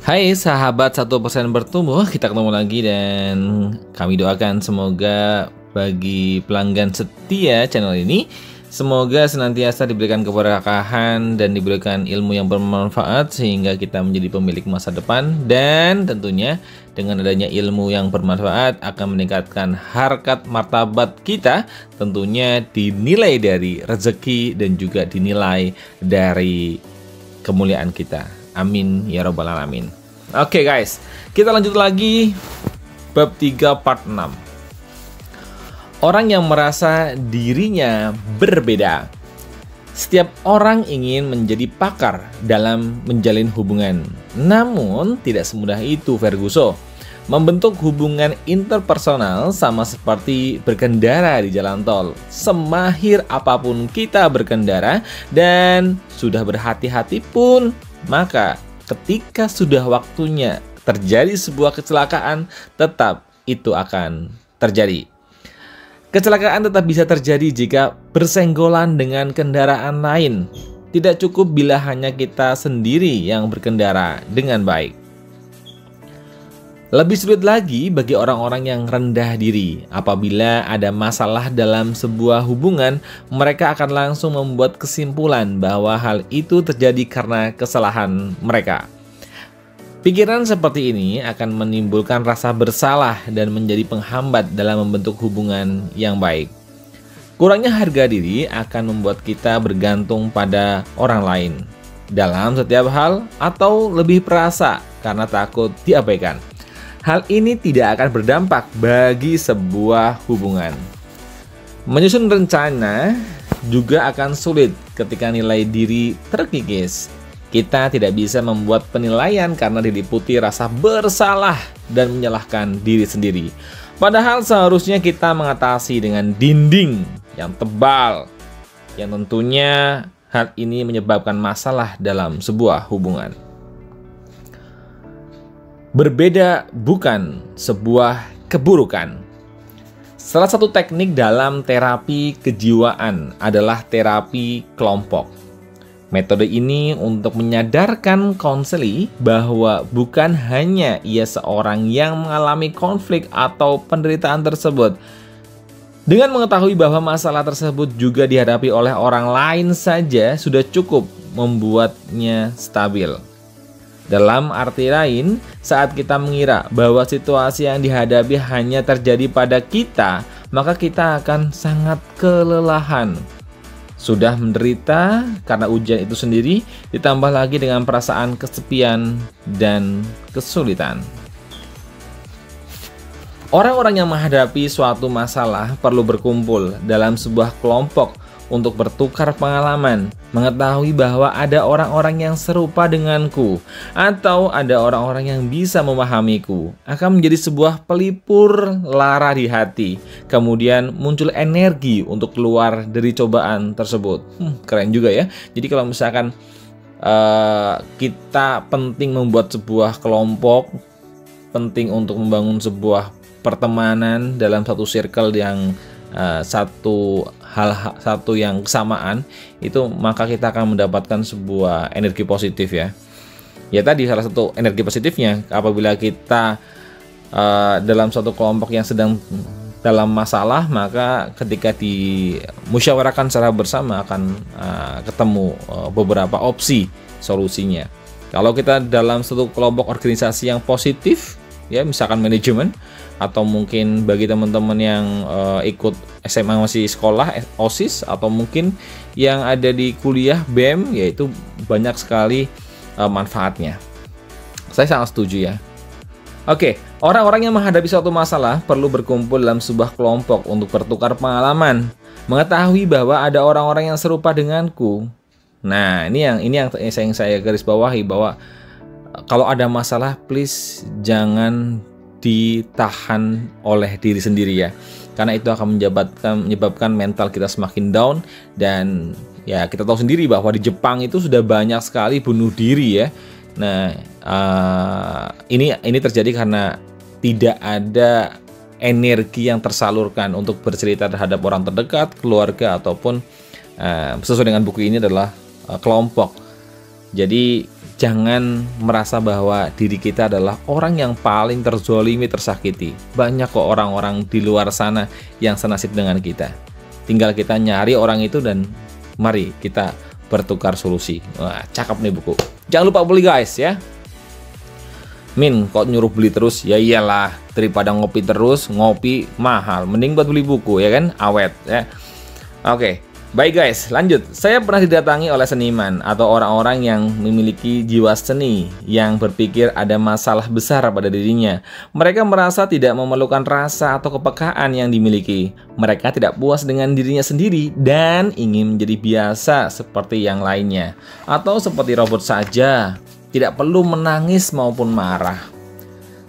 Hai sahabat 1% bertumbuh, kita ketemu lagi dan kami doakan semoga bagi pelanggan setia channel ini semoga senantiasa diberikan keberkahan dan diberikan ilmu yang bermanfaat sehingga kita menjadi pemilik masa depan, dan tentunya dengan adanya ilmu yang bermanfaat akan meningkatkan harkat martabat kita, tentunya dinilai dari rezeki dan juga dinilai dari kemuliaan kita. Amin ya robbal alamin. Oke guys, kita lanjut lagi bab 3 part 6. Orang yang merasa dirinya berbeda. Setiap orang ingin menjadi pakar dalam menjalin hubungan. Namun tidak semudah itu, Ferguson. Membentuk hubungan interpersonal sama seperti berkendara di jalan tol. Semahir apapun kita berkendara dan sudah berhati-hati pun, maka ketika sudah waktunya terjadi sebuah kecelakaan, tetap itu akan terjadi. Kecelakaan tetap bisa terjadi jika bersenggolan dengan kendaraan lain. Tidak cukup bila hanya kita sendiri yang berkendara dengan baik. Lebih sulit lagi bagi orang-orang yang rendah diri. Apabila ada masalah dalam sebuah hubungan, mereka akan langsung membuat kesimpulan bahwa hal itu terjadi karena kesalahan mereka. Pikiran seperti ini akan menimbulkan rasa bersalah dan menjadi penghambat dalam membentuk hubungan yang baik. Kurangnya harga diri akan membuat kita bergantung pada orang lain dalam setiap hal, atau lebih perasa karena takut diabaikan. Hal ini tidak akan berdampak bagi sebuah hubungan. Menyusun rencana juga akan sulit ketika nilai diri terkikis. Kita tidak bisa membuat penilaian karena diliputi rasa bersalah dan menyalahkan diri sendiri. Padahal seharusnya kita mengatasi dengan dinding yang tebal, yang tentunya hal ini menyebabkan masalah dalam sebuah hubungan. Berbeda bukan sebuah keburukan. Salah satu teknik dalam terapi kejiwaan adalah terapi kelompok. Metode ini untuk menyadarkan konseli bahwa bukan hanya ia seorang yang mengalami konflik atau penderitaan tersebut. Dengan mengetahui bahwa masalah tersebut juga dihadapi oleh orang lain saja sudah cukup membuatnya stabil. Dalam arti lain, saat kita mengira bahwa situasi yang dihadapi hanya terjadi pada kita, maka kita akan sangat kelelahan. Sudah menderita karena ujian itu sendiri, ditambah lagi dengan perasaan kesepian dan kesulitan. Orang-orang yang menghadapi suatu masalah perlu berkumpul dalam sebuah kelompok untuk bertukar pengalaman, mengetahui bahwa ada orang-orang yang serupa denganku atau ada orang-orang yang bisa memahamiku, akan menjadi sebuah pelipur lara di hati. Kemudian muncul energi untuk keluar dari cobaan tersebut. Keren juga ya. Jadi kalau misalkan kita penting membuat sebuah kelompok, penting untuk membangun sebuah pertemanan dalam satu circle yang satu yang kesamaan itu, maka kita akan mendapatkan sebuah energi positif ya. Ya tadi salah satu energi positifnya apabila kita dalam suatu kelompok yang sedang dalam masalah, maka ketika dimusyawarahkan secara bersama akan ketemu beberapa opsi solusinya. Kalau kita dalam satu kelompok organisasi yang positif ya, misalkan manajemen, atau mungkin bagi teman-teman yang ikut SMA masih sekolah OSIS, atau mungkin yang ada di kuliah BEM, yaitu banyak sekali manfaatnya. Saya sangat setuju ya. Oke, orang-orang yang menghadapi suatu masalah perlu berkumpul dalam sebuah kelompok untuk bertukar pengalaman, mengetahui bahwa ada orang-orang yang serupa denganku. Nah, ini yang saya garis bawahi, bahwa kalau ada masalah, please jangan ditahan oleh diri sendiri ya, karena itu akan menyebabkan mental kita semakin down. Dan ya kita tahu sendiri bahwa di Jepang itu sudah banyak sekali bunuh diri ya. Nah ini terjadi karena tidak ada energi yang tersalurkan untuk bercerita terhadap orang terdekat, keluarga, ataupun sesuai dengan buku ini adalah kelompok. Jadi Jangan merasa bahwa diri kita adalah orang yang paling terzolimi, tersakiti. Banyak kok orang-orang di luar sana yang senasib dengan kita. Tinggal kita nyari orang itu dan mari kita bertukar solusi. Wah, cakep nih buku. Jangan lupa beli guys ya. Min, kok nyuruh beli terus? Ya iyalah, daripada ngopi terus, ngopi mahal. Mending buat beli buku ya kan, awet ya. Oke, baik guys, lanjut. Saya pernah didatangi oleh seniman atau orang-orang yang memiliki jiwa seni yang berpikir ada masalah besar pada dirinya. Mereka merasa tidak memerlukan rasa atau kepekaan yang dimiliki. Mereka tidak puas dengan dirinya sendiri dan ingin menjadi biasa seperti yang lainnya. Atau seperti robot saja, tidak perlu menangis maupun marah.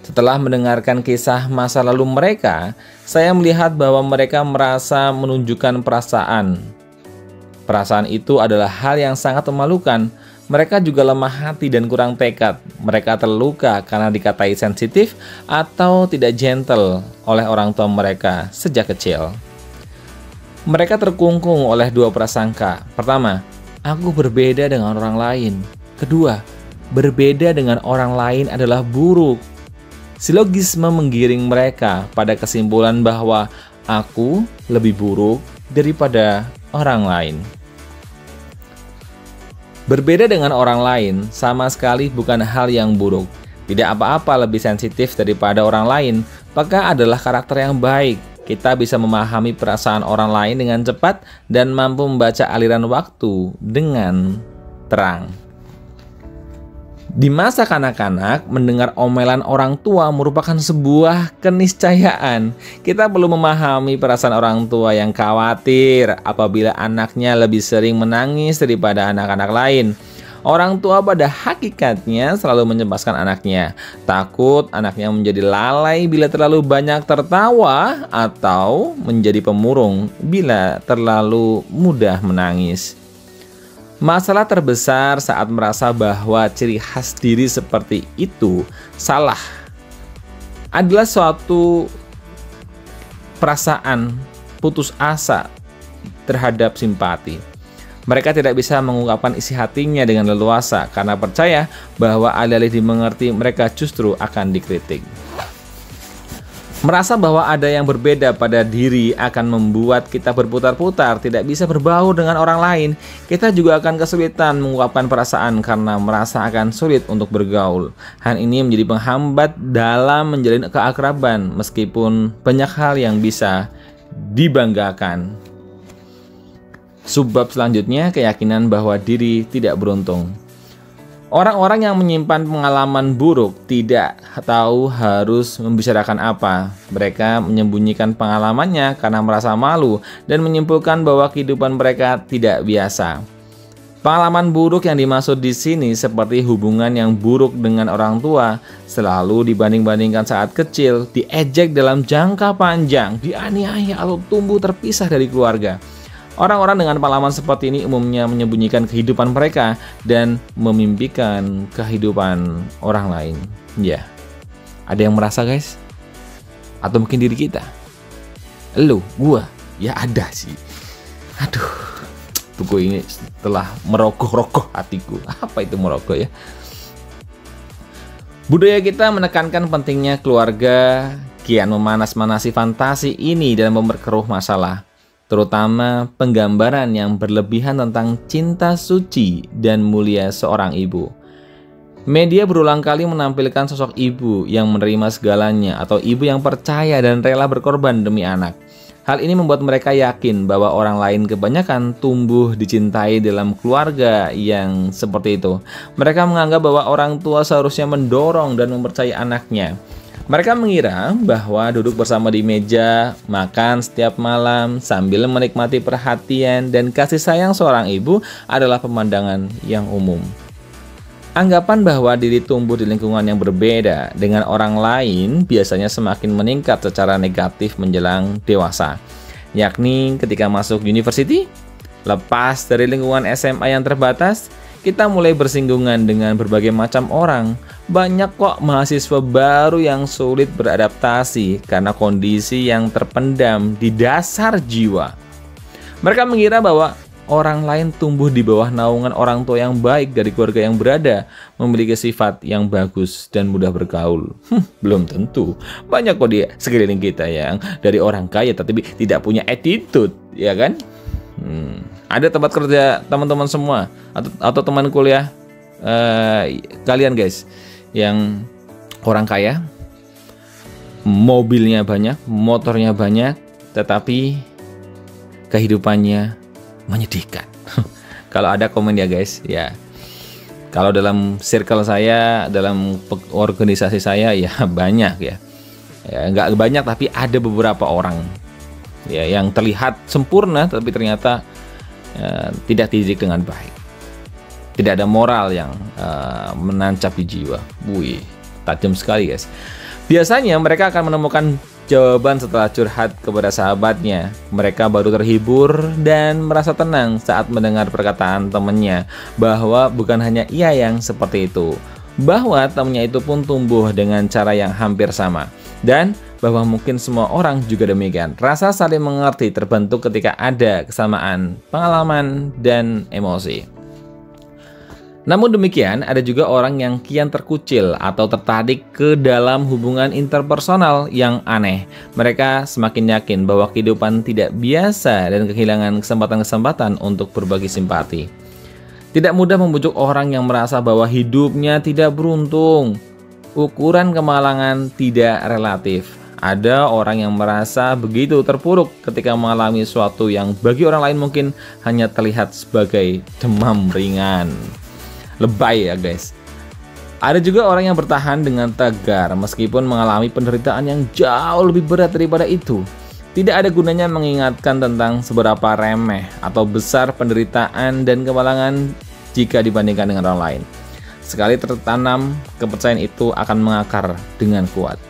Setelah mendengarkan kisah masa lalu mereka, saya melihat bahwa mereka merasa menunjukkan perasaan. Perasaan itu adalah hal yang sangat memalukan. Mereka juga lemah hati dan kurang tekad. Mereka terluka karena dikatai sensitif atau tidak gentle oleh orang tua mereka sejak kecil. Mereka terkungkung oleh dua prasangka. Pertama, aku berbeda dengan orang lain. Kedua, berbeda dengan orang lain adalah buruk. Silogisme menggiring mereka pada kesimpulan bahwa aku lebih buruk daripada orang lain. Berbeda dengan orang lain sama sekali bukan hal yang buruk. Tidak apa-apa lebih sensitif daripada orang lain, maka adalah karakter yang baik. Kita bisa memahami perasaan orang lain dengan cepat dan mampu membaca aliran waktu dengan terang. Di masa kanak-kanak, mendengar omelan orang tua merupakan sebuah keniscayaan. Kita perlu memahami perasaan orang tua yang khawatir apabila anaknya lebih sering menangis daripada anak-anak lain. Orang tua pada hakikatnya selalu mencemaskan anaknya. Takut anaknya menjadi lalai bila terlalu banyak tertawa atau menjadi pemurung bila terlalu mudah menangis. Masalah terbesar saat merasa bahwa ciri khas diri seperti itu salah adalah suatu perasaan putus asa terhadap simpati. Mereka tidak bisa mengungkapkan isi hatinya dengan leluasa karena percaya bahwa alih-alih dimengerti mereka justru akan dikritik. Merasa bahwa ada yang berbeda pada diri akan membuat kita berputar-putar, tidak bisa berbaur dengan orang lain. Kita juga akan kesulitan mengungkapkan perasaan karena merasa akan sulit untuk bergaul. Hal ini menjadi penghambat dalam menjalin keakraban meskipun banyak hal yang bisa dibanggakan. Subbab selanjutnya, keyakinan bahwa diri tidak beruntung. Orang-orang yang menyimpan pengalaman buruk tidak tahu harus membicarakan apa. Mereka menyembunyikan pengalamannya karena merasa malu dan menyimpulkan bahwa kehidupan mereka tidak biasa. Pengalaman buruk yang dimaksud di sini seperti hubungan yang buruk dengan orang tua, selalu dibanding-bandingkan saat kecil, diejek dalam jangka panjang, dianiaya atau tumbuh terpisah dari keluarga. Orang-orang dengan pengalaman seperti ini umumnya menyembunyikan kehidupan mereka dan memimpikan kehidupan orang lain. Ya, ada yang merasa guys? Atau mungkin diri kita? Lu, gua, ya ada sih. Aduh, buku ini telah merogoh-rogoh hatiku. Apa itu merogoh ya? Budaya kita menekankan pentingnya keluarga, kian memanas-manasi fantasi ini dalam memperkeruh masalah. Terutama penggambaran yang berlebihan tentang cinta suci dan mulia seorang ibu. Media berulang kali menampilkan sosok ibu yang menerima segalanya atau ibu yang percaya dan rela berkorban demi anak. Hal ini membuat mereka yakin bahwa orang lain kebanyakan tumbuh dicintai dalam keluarga yang seperti itu. Mereka menganggap bahwa orang tua seharusnya mendorong dan mempercayai anaknya. Mereka mengira bahwa duduk bersama di meja, makan setiap malam, sambil menikmati perhatian dan kasih sayang seorang ibu adalah pemandangan yang umum. Anggapan bahwa diri tumbuh di lingkungan yang berbeda dengan orang lain biasanya semakin meningkat secara negatif menjelang dewasa. Yakni ketika masuk university, lepas dari lingkungan SMA yang terbatas, kita mulai bersinggungan dengan berbagai macam orang. Banyak kok mahasiswa baru yang sulit beradaptasi karena kondisi yang terpendam di dasar jiwa. Mereka mengira bahwa orang lain tumbuh di bawah naungan orang tua yang baik dari keluarga yang berada, memiliki sifat yang bagus dan mudah bergaul. Belum tentu. Banyak kok di sekeliling kita yang dari orang kaya tapi tidak punya attitude, ya kan? Ada tempat kerja teman-teman semua atau teman kuliah kalian guys yang orang kaya, mobilnya banyak, motornya banyak, tetapi kehidupannya menyedihkan. Kalau ada komen ya guys, ya. Kalau dalam circle saya, dalam organisasi saya ya banyak ya. Ya nggak banyak tapi ada beberapa orang ya yang terlihat sempurna tapi ternyata tidak dididik dengan baik. Tidak ada moral yang menancap di jiwa. Wih, tajam sekali guys. Biasanya mereka akan menemukan jawaban setelah curhat kepada sahabatnya. Mereka baru terhibur dan merasa tenang saat mendengar perkataan temannya bahwa bukan hanya ia yang seperti itu, bahwa temannya itu pun tumbuh dengan cara yang hampir sama, dan bahwa mungkin semua orang juga demikian. Rasa saling mengerti terbentuk ketika ada kesamaan pengalaman dan emosi. Namun demikian, ada juga orang yang kian terkucil atau tertarik ke dalam hubungan interpersonal yang aneh. Mereka semakin yakin bahwa kehidupan tidak biasa dan kehilangan kesempatan-kesempatan untuk berbagi simpati. Tidak mudah membujuk orang yang merasa bahwa hidupnya tidak beruntung. Ukuran kemalangan tidak relatif. Ada orang yang merasa begitu terpuruk ketika mengalami sesuatu yang bagi orang lain mungkin hanya terlihat sebagai demam ringan. Lebay ya guys. Ada juga orang yang bertahan dengan tegar meskipun mengalami penderitaan yang jauh lebih berat daripada itu. Tidak ada gunanya mengingatkan tentang seberapa remeh atau besar penderitaan dan kemalangan jika dibandingkan dengan orang lain. Sekali tertanam, kepercayaan itu akan mengakar dengan kuat.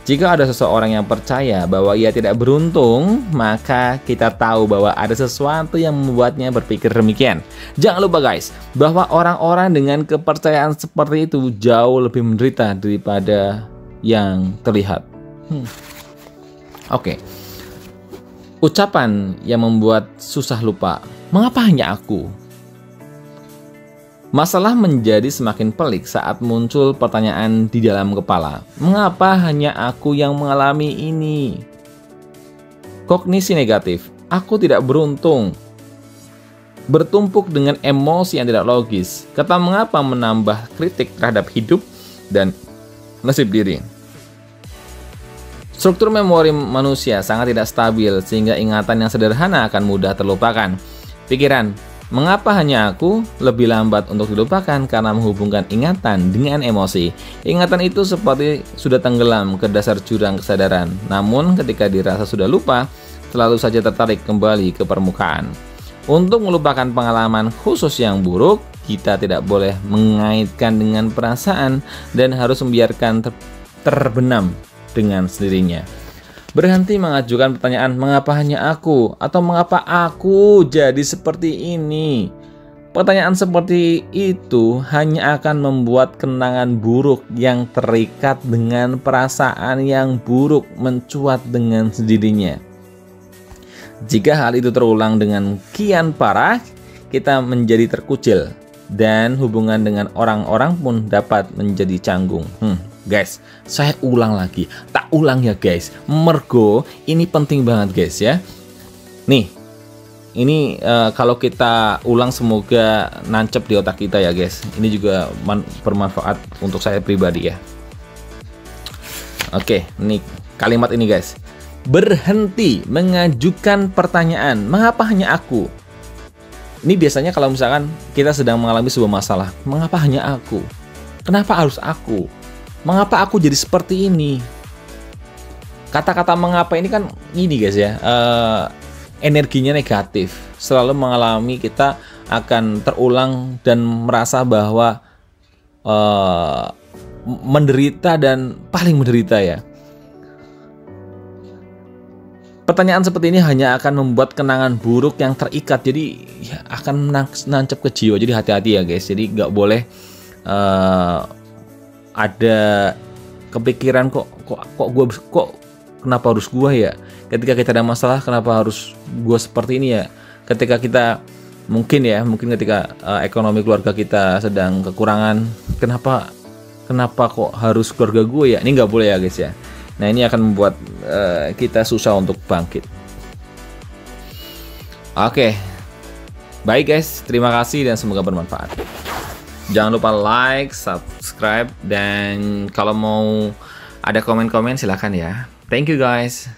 Jika ada seseorang yang percaya bahwa ia tidak beruntung, maka kita tahu bahwa ada sesuatu yang membuatnya berpikir demikian. Jangan lupa guys, bahwa orang-orang dengan kepercayaan seperti itu jauh lebih menderita daripada yang terlihat. Oke. Ucapan yang membuat susah lupa. Mengapa hanya aku? Masalah menjadi semakin pelik saat muncul pertanyaan di dalam kepala. Mengapa hanya aku yang mengalami ini? Kognisi negatif. Aku tidak beruntung. Bertumpuk dengan emosi yang tidak logis. Kata mengapa menambah kritik terhadap hidup dan nasib diri. Struktur memori manusia sangat tidak stabil sehingga ingatan yang sederhana akan mudah terlupakan. Pikiran, mengapa hanya aku, lebih lambat untuk dilupakan karena menghubungkan ingatan dengan emosi. Ingatan itu seperti sudah tenggelam ke dasar jurang kesadaran. Namun ketika dirasa sudah lupa, selalu saja tertarik kembali ke permukaan. Untuk melupakan pengalaman khusus yang buruk, kita tidak boleh mengaitkan dengan perasaan dan harus membiarkan terbenam dengan sendirinya. Berhenti mengajukan pertanyaan mengapa hanya aku atau mengapa aku jadi seperti ini. Pertanyaan seperti itu hanya akan membuat kenangan buruk yang terikat dengan perasaan yang buruk mencuat dengan sendirinya. Jika hal itu terulang dengan kian parah, kita menjadi terkucil dan hubungan dengan orang-orang pun dapat menjadi canggung. Guys, saya ulang lagi. Tak ulang ya guys. Mergo ini penting banget guys ya. Nih, ini kalau kita ulang semoga nancep di otak kita ya guys. Ini juga bermanfaat untuk saya pribadi ya. Oke, ini kalimat ini guys. Berhenti mengajukan pertanyaan. Mengapa hanya aku? Ini biasanya kalau misalkan kita sedang mengalami sebuah masalah. Mengapa hanya aku? Kenapa harus aku? Mengapa aku jadi seperti ini? Kata-kata mengapa ini kan ini guys ya, energinya negatif. Selalu mengalami kita akan terulang dan merasa bahwa menderita dan paling menderita ya. Pertanyaan seperti ini hanya akan membuat kenangan buruk yang terikat. Jadi ya, akan nancap ke jiwa. Jadi hati-hati ya guys. Jadi nggak boleh ada kepikiran kok kenapa harus gua ya, ketika kita ada masalah kenapa harus gua seperti ini ya, ketika kita Mungkin ketika ekonomi keluarga kita sedang kekurangan, kenapa kok harus keluarga gue ya? Ini nggak boleh ya guys ya. Nah ini akan membuat kita susah untuk bangkit. Oke, baik guys, terima kasih dan semoga bermanfaat. Jangan lupa like, subscribe, dan kalau mau ada komen-komen silahkan ya. Thank you guys.